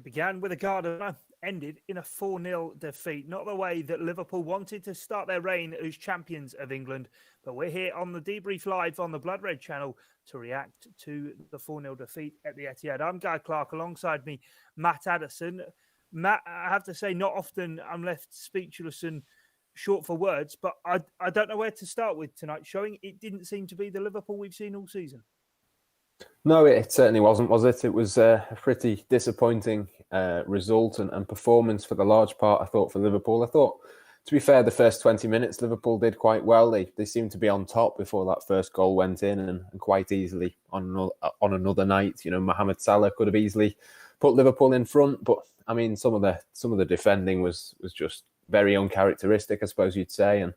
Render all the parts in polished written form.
It began with a Guardiola, ended in a 4-0 defeat. Not the way that Liverpool wanted to start their reign as champions of England. But we're here on the Debrief Live on the Blood Red channel to react to the 4-0 defeat at the Etihad. I'm Guy Clarke, alongside me, Matt Addison. Matt, I have to say, not often I'm left speechless and short for words, but I don't know where to start with tonight's showing. It didn't seem to be the Liverpool we've seen all season. No, it certainly wasn't, was it? It was a pretty disappointing result and performance for the large part, I thought, for Liverpool. I thought, to be fair, the first 20 minutes, Liverpool did quite well. They seemed to be on top before that first goal went in, and quite easily on another night. You know, Mohamed Salah could have easily put Liverpool in front, but I mean, some of the defending was just very uncharacteristic, I suppose you'd say. And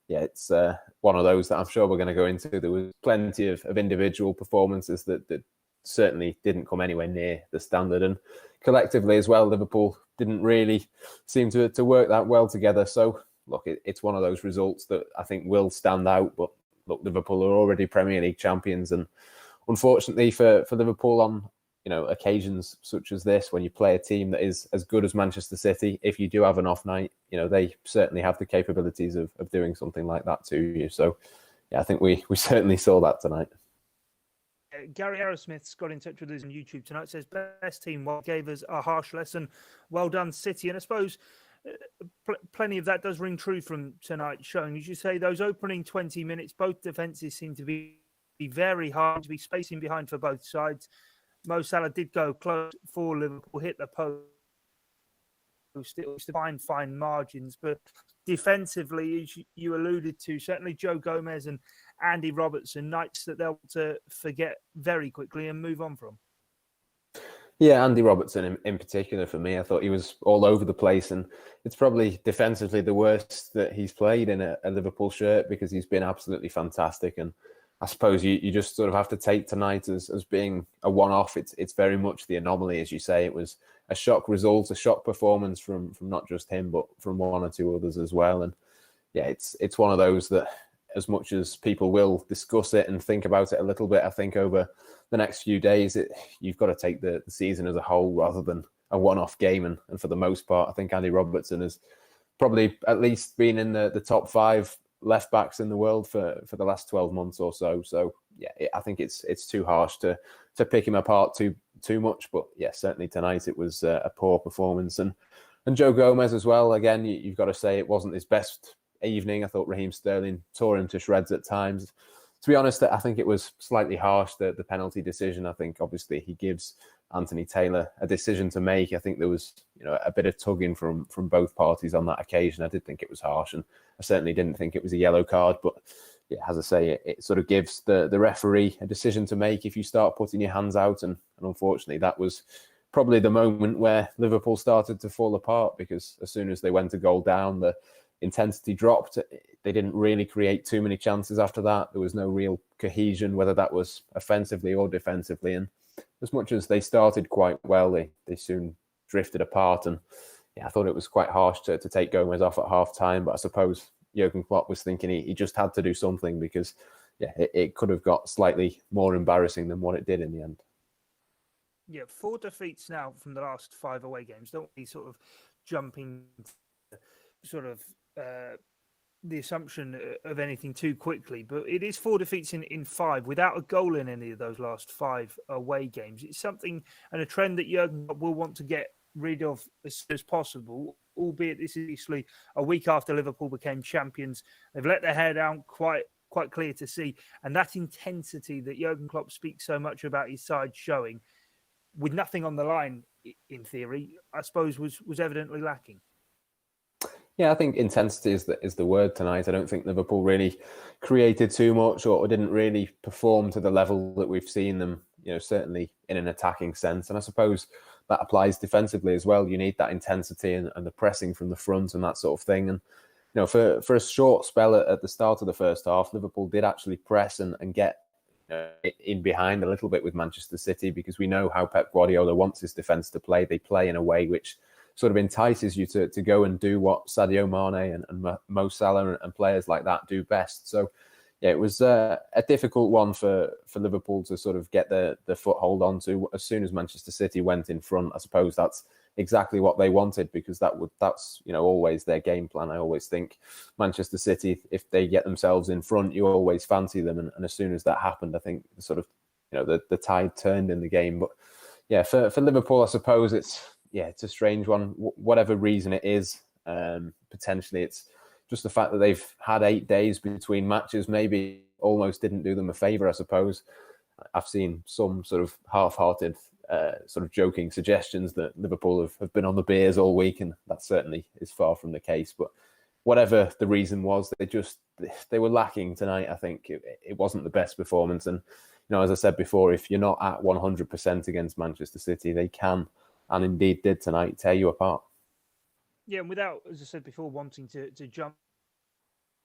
yeah, it's one of those that I'm sure we're going to go into. There was plenty of individual performances that certainly didn't come anywhere near the standard. And collectively as well, Liverpool didn't really seem to work that well together. So, look, it's one of those results that I think will stand out. But, look, Liverpool are already Premier League champions. And unfortunately for Liverpool, on occasions such as this, when you play a team that is as good as Manchester City, if you do have an off night, they certainly have the capabilities of doing something like that to you. So, yeah, I think we certainly saw that tonight. Gary Aerosmith's got in touch with us on YouTube tonight. Says, best team, gave us a harsh lesson. Well done, City. And I suppose plenty of that does ring true from tonight's showing. As you say, those opening 20 minutes, both defences seem to be very hard, to be spacing behind for both sides. Mo Salah did go close for Liverpool, hit the post. It was fine margins, but defensively, as you alluded to, certainly Joe Gomez and Andy Robertson, nights that they'll to forget very quickly and move on from. Yeah, Andy Robertson in particular, for me, I thought he was all over the place, and it's probably defensively the worst that he's played in a Liverpool shirt, because he's been absolutely fantastic. And I suppose you just sort of have to take tonight as being a one-off. It's very much the anomaly, as you say. It was a shock result, a shock performance from not just him, but from one or two others as well. And yeah, it's one of those that, as much as people will discuss it and think about it a little bit, I think over the next few days, you've got to take the season as a whole rather than a one-off game. And for the most part, I think Andy Robertson has probably at least been in the top 5 left backs in the world for the last 12 months or so. So yeah, I think it's too harsh to pick him apart too much. But yeah, certainly tonight it was a poor performance. And Joe Gomez as well. Again, you've got to say it wasn't his best evening. I thought Raheem Sterling tore him to shreds at times. To be honest, I think it was slightly harsh, the penalty decision. I think obviously he gives Anthony Taylor a decision to make. I think there was a bit of tugging from both parties on that occasion. I did think it was harsh, and I certainly didn't think it was a yellow card. But yeah, as I say, it sort of gives the referee a decision to make if you start putting your hands out. And unfortunately, that was probably the moment where Liverpool started to fall apart, because as soon as they went a goal down, the intensity dropped. They didn't really create too many chances after that. There was no real cohesion, whether that was offensively or defensively. And as much as they started quite well, they soon drifted apart. And yeah, I thought it was quite harsh to take Gomez off at half time. But I suppose Jurgen Klopp was thinking he just had to do something, because yeah, it could have got slightly more embarrassing than what it did in the end. Yeah, 4 defeats now from the last 5 away games. Don't be sort of jumping sort of the assumption of anything too quickly, but it is 4 defeats in 5 without a goal in any of those last 5 away games. It's something and a trend that Jurgen will want to get rid of as soon as possible, albeit this is obviously a week after Liverpool became champions. They've let their hair down, quite clear to see, and that intensity that Jurgen Klopp speaks so much about his side showing, with nothing on the line in theory, I suppose was evidently lacking. Yeah, I think intensity is the word tonight. I don't think Liverpool really created too much or didn't really perform to the level that we've seen them, certainly in an attacking sense. And I suppose that applies defensively as well. You need that intensity and the pressing from the front and that sort of thing. And, for a short spell at the start of the first half, Liverpool did actually press and get in behind a little bit with Manchester City, because we know how Pep Guardiola wants his defence to play. They play in a way which sort of entices you to go and do what Sadio Mane and Mo Salah and players like that do best. So yeah, it was a difficult one for Liverpool to sort of get the foothold onto. As soon as Manchester City went in front, I suppose that's exactly what they wanted, because that's always their game plan. I always think Manchester City, if they get themselves in front, you always fancy them, and as soon as that happened, I think sort of the tide turned in the game. But yeah, for Liverpool, I suppose it's a strange one. Whatever reason it is, potentially it's just the fact that they've had 8 days between matches maybe almost didn't do them a favour, I suppose. I've seen some sort of half-hearted, sort of joking suggestions that Liverpool have been on the beers all week, and that certainly is far from the case. But whatever the reason was, they were lacking tonight. I think it wasn't the best performance. And, as I said before, if you're not at 100% against Manchester City, they can, and indeed did tonight, tear you apart. Yeah, and without, as I said before, wanting to jump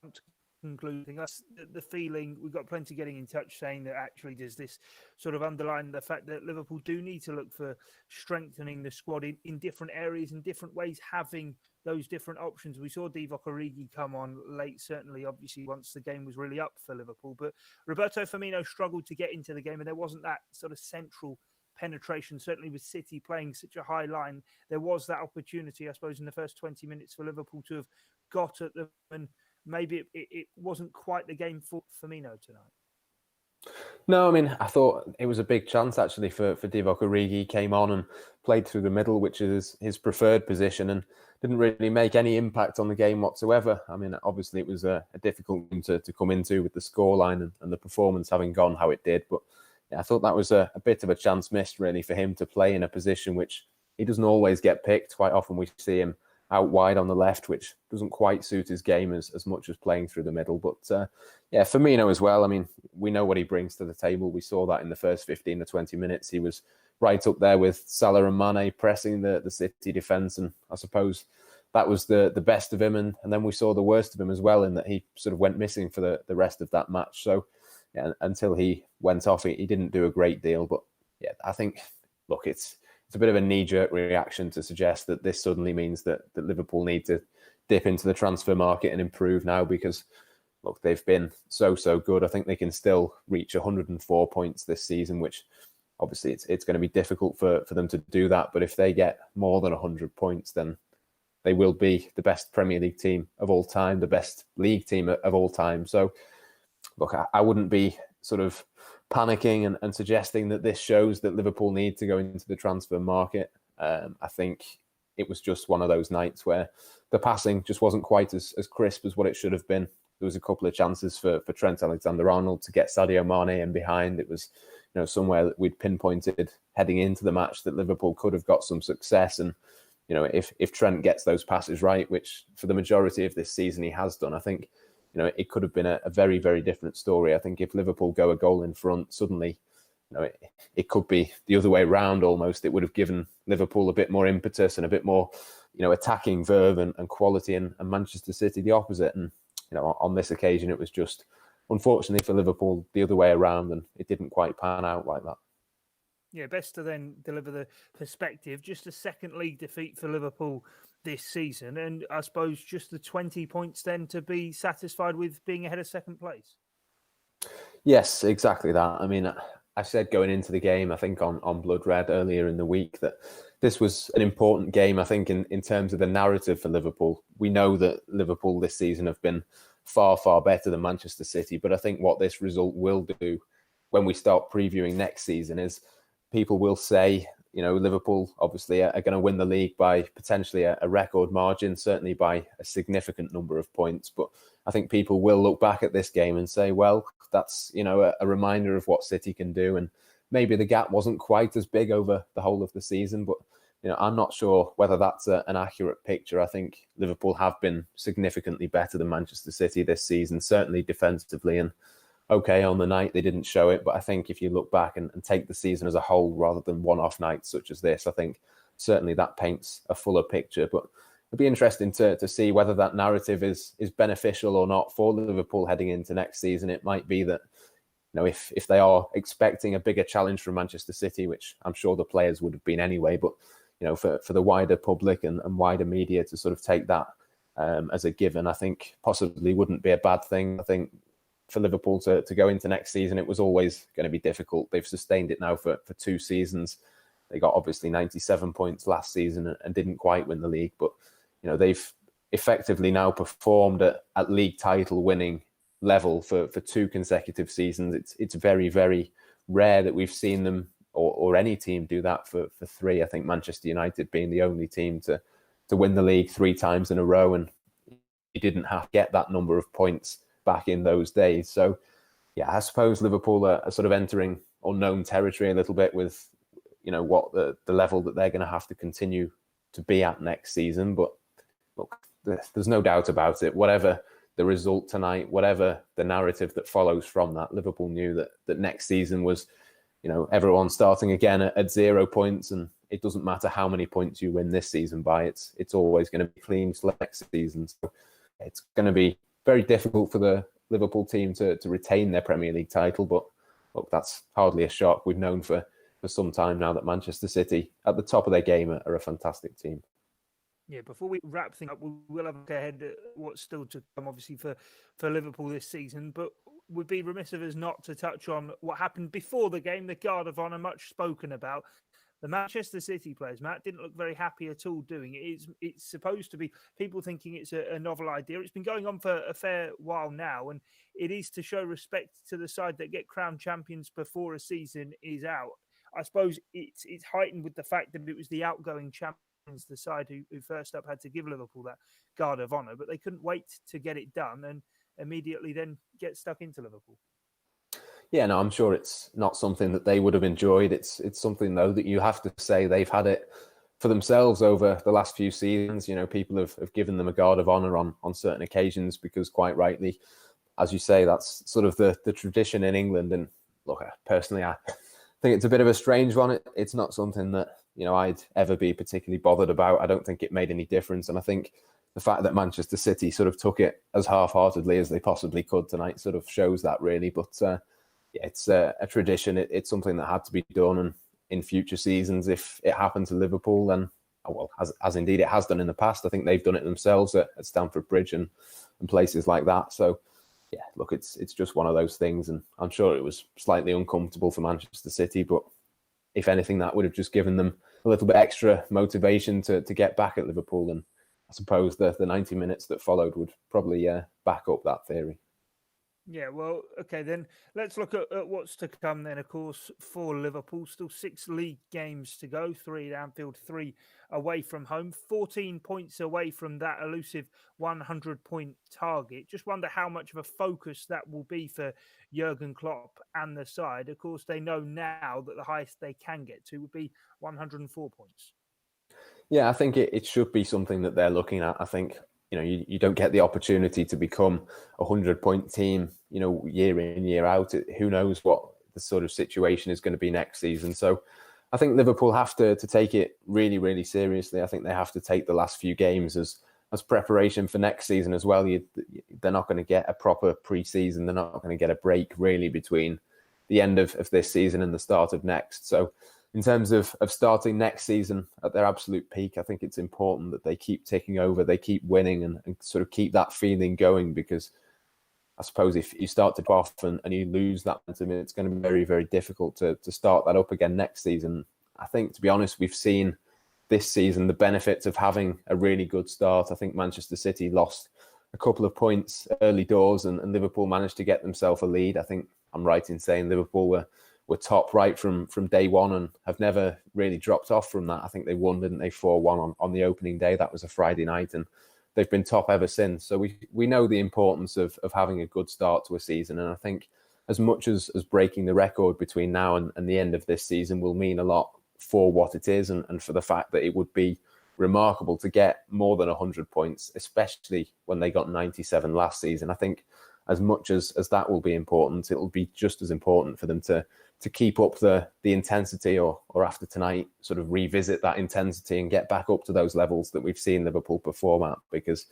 to concluding, that's the feeling. We've got plenty getting in touch saying that actually does this sort of underline the fact that Liverpool do need to look for strengthening the squad in different areas, in different ways, having those different options. We saw Divock Origi come on late, certainly, obviously, once the game was really up for Liverpool. But Roberto Firmino struggled to get into the game, and there wasn't that sort of central penetration. Certainly with City playing such a high line, there was that opportunity, I suppose, in the first 20 minutes for Liverpool to have got at them, and maybe it wasn't quite the game for Firmino tonight. No, I mean, I thought it was a big chance actually for Divock Origi. He came on and played through the middle, which is his preferred position, and didn't really make any impact on the game whatsoever. I mean, obviously it was a difficult game to come into with the scoreline and the performance having gone how it did, but yeah, I thought that was a bit of a chance missed, really, for him to play in a position which he doesn't always get picked. Quite often we see him out wide on the left, which doesn't quite suit his game as much as playing through the middle. But yeah, Firmino as well. I mean, we know what he brings to the table. We saw that in the first 15 or 20 minutes. He was right up there with Salah and Mane pressing the City defence. And I suppose that was the best of him. And then we saw the worst of him as well, in that he sort of went missing for the rest of that match. So yeah, until he went off, he didn't do a great deal. But yeah, I think, look, it's a bit of a knee-jerk reaction to suggest that this suddenly means that Liverpool need to dip into the transfer market and improve now, because, look, they've been so good. I think they can still reach 104 points this season, which obviously it's going to be difficult for them to do that. But if they get more than 100 points, then they will be the best Premier League team of all time, the best league team of all time. So, look, I wouldn't be sort of panicking and suggesting that this shows that Liverpool need to go into the transfer market. I think it was just one of those nights where the passing just wasn't quite as crisp as what it should have been. There was a couple of chances for Trent Alexander-Arnold to get Sadio Mane in behind. It was, somewhere that we'd pinpointed heading into the match that Liverpool could have got some success. And, if Trent gets those passes right, which for the majority of this season he has done, I think, it could have been a very, very different story. I think if Liverpool go a goal in front, suddenly, it could be the other way around almost. It would have given Liverpool a bit more impetus and a bit more, attacking verve and quality, and Manchester City the opposite. And, on this occasion, it was just, unfortunately for Liverpool, the other way around, and it didn't quite pan out like that. Yeah, best to then deliver the perspective. Just a second league defeat for Liverpool this season, and I suppose just the 20 points then to be satisfied with being ahead of second place. Yes, exactly that. I mean, I said going into the game, I think on Blood Red earlier in the week, that this was an important game. I think in terms of the narrative for Liverpool, we know that Liverpool this season have been far, far better than Manchester City. But I think what this result will do when we start previewing next season is people will say, Liverpool obviously are going to win the league by potentially a record margin, certainly by a significant number of points. But I think people will look back at this game and say, well, that's, a reminder of what City can do. And maybe the gap wasn't quite as big over the whole of the season, but, I'm not sure whether that's an accurate picture. I think Liverpool have been significantly better than Manchester City this season, certainly defensively. And okay, on the night they didn't show it, but I think if you look back and take the season as a whole rather than one-off nights such as this, I think certainly that paints a fuller picture. But it'll be interesting to see whether that narrative is beneficial or not for Liverpool heading into next season. It might be that, if they are expecting a bigger challenge from Manchester City, which I'm sure the players would have been anyway, but for the wider public and wider media to sort of take that as a given, I think possibly wouldn't be a bad thing. I think for Liverpool to go into next season. It was always going to be difficult. They've sustained it now for 2 seasons. They got obviously 97 points last season and didn't quite win the league, but they've effectively now performed at league title winning level for 2 consecutive seasons. It's very, very rare that we've seen them or any team do that for 3. I think Manchester United being the only team to win the league 3 times in a row, and he didn't have to get that number of points back in those days. So yeah, I suppose Liverpool are sort of entering unknown territory a little bit with what the level that they're going to have to continue to be at next season. But look, there's no doubt about it. Whatever the result tonight, whatever the narrative that follows from that, Liverpool knew that next season was, everyone starting again at 0 points, and it doesn't matter how many points you win this season by. It's always going to be clean next season. So it's going to be very difficult for the Liverpool team to retain their Premier League title. But look, that's hardly a shock. We've known for some time now that Manchester City, at the top of their game, are a fantastic team. Yeah, before we wrap things up, we'll have a look ahead at what's still to come, obviously, for Liverpool this season. But we'd be remiss of us not to touch on what happened before the game, the Guard of Honour, much spoken about. The Manchester City players, Matt, didn't look very happy at all doing it. It's supposed to be people thinking it's a novel idea. It's been going on for a fair while now, and it is to show respect to the side that get crowned champions before a season is out. I suppose it's heightened with the fact that it was the outgoing champions, the side who first up had to give Liverpool that Guard of Honour, but they couldn't wait to get it done and immediately then get stuck into Liverpool. Yeah, no, I'm sure it's not something that they would have enjoyed. It's something, though, that you have to say they've had it for themselves over the last few seasons. People have given them a Guard of Honour on certain occasions because, quite rightly, as you say, that's sort of the tradition in England. And look, personally, I think it's a bit of a strange one. It's not something that, I'd ever be particularly bothered about. I don't think it made any difference. And I think the fact that Manchester City sort of took it as half-heartedly as they possibly could tonight sort of shows that, really. But yeah, it's a tradition. It's something that had to be done. And in future seasons, if it happened to Liverpool, then, well, as indeed it has done in the past, I think they've done it themselves at Stamford Bridge and places like that. So yeah, look, it's just one of those things, and I'm sure it was slightly uncomfortable for Manchester City, but if anything, that would have just given them a little bit extra motivation to get back at Liverpool, and I suppose the 90 minutes that followed would probably back up that theory. Yeah, well, okay, then let's look at what's to come then, of course, for Liverpool. Still 6 league games to go, 3 at Anfield, 3 away from home, 14 points away from that elusive 100-point target. Just wonder how much of a focus that will be for Jurgen Klopp and the side. Of course, they know now that the highest they can get to would be 104 points. Yeah, I think it should be something that they're looking at. I think you don't get the opportunity to become a 100-point team, year in, year out. Who knows what the sort of situation is going to be next season. So I think Liverpool have to take it really, really seriously. I think they have to take the last few games as preparation for next season as well. They're not going to get a proper pre-season. They're not going to get a break really between the end of this season and the start of next. So in terms of starting next season at their absolute peak, I think it's important that they keep ticking over, they keep winning and sort of keep that feeling going, because I suppose if you start to go off and you lose that momentum, it's going to be very, very difficult to start that up again next season. I think, to be honest, we've seen this season the benefits of having a really good start. I think Manchester City lost a couple of points early doors and Liverpool managed to get themselves a lead. I think I'm right in saying Liverpool were top right from day one and have never really dropped off from that. I think they won, didn't they, 4-1 on the opening day. That was a Friday night, and they've been top ever since. So we know the importance of having a good start to a season. And I think as much as breaking the record between now and the end of this season will mean a lot for what it is and for the fact that it would be remarkable to get more than 100 points, especially when they got 97 last season. I think as much as that will be important, it will be just as important for them to keep up the intensity or after tonight sort of revisit that intensity and get back up to those levels that we've seen Liverpool perform at, because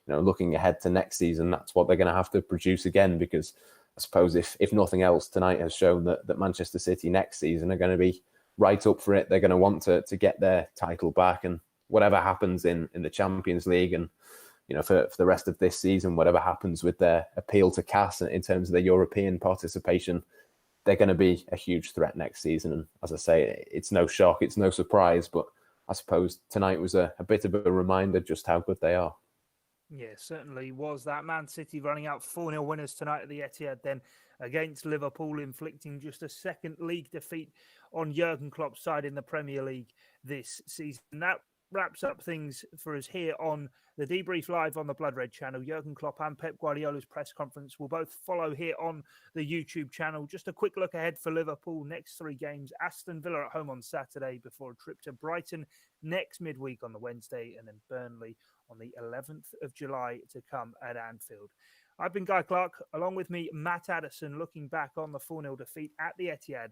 looking ahead to next season, that's what they're going to have to produce again, because I suppose if nothing else, tonight has shown that Manchester City next season are going to be right up for it. They're going to want to get their title back, and whatever happens in the Champions League and for the rest of this season, whatever happens with their appeal to CAS in terms of their European participation, they're going to be a huge threat next season. And as I say, it's no shock, it's no surprise, but I suppose tonight was a bit of a reminder just how good they are. Yeah, certainly was that. Man City running out 4-0 winners tonight at the Etihad, then against Liverpool, inflicting just a second league defeat on Jurgen Klopp's side in the Premier League this season. That wraps up things for us here on the Debrief Live on the Blood Red channel. Jurgen Klopp and Pep Guardiola's press conference will both follow here on the YouTube channel. Just a quick look ahead for Liverpool. Next 3 games, Aston Villa at home on Saturday before a trip to Brighton next midweek on the Wednesday, and then Burnley on the 11th of July to come at Anfield. I've been Guy Clarke, along with me, Matt Addison, looking back on the 4-0 defeat at the Etihad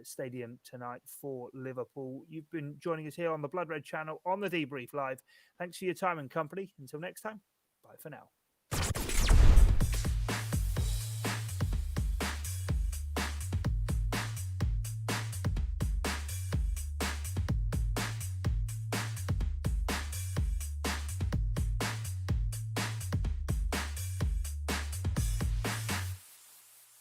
Stadium tonight for Liverpool. You've been joining us here on the Blood Red channel on the Debrief Live. Thanks for your time and company. Until next time, bye for now.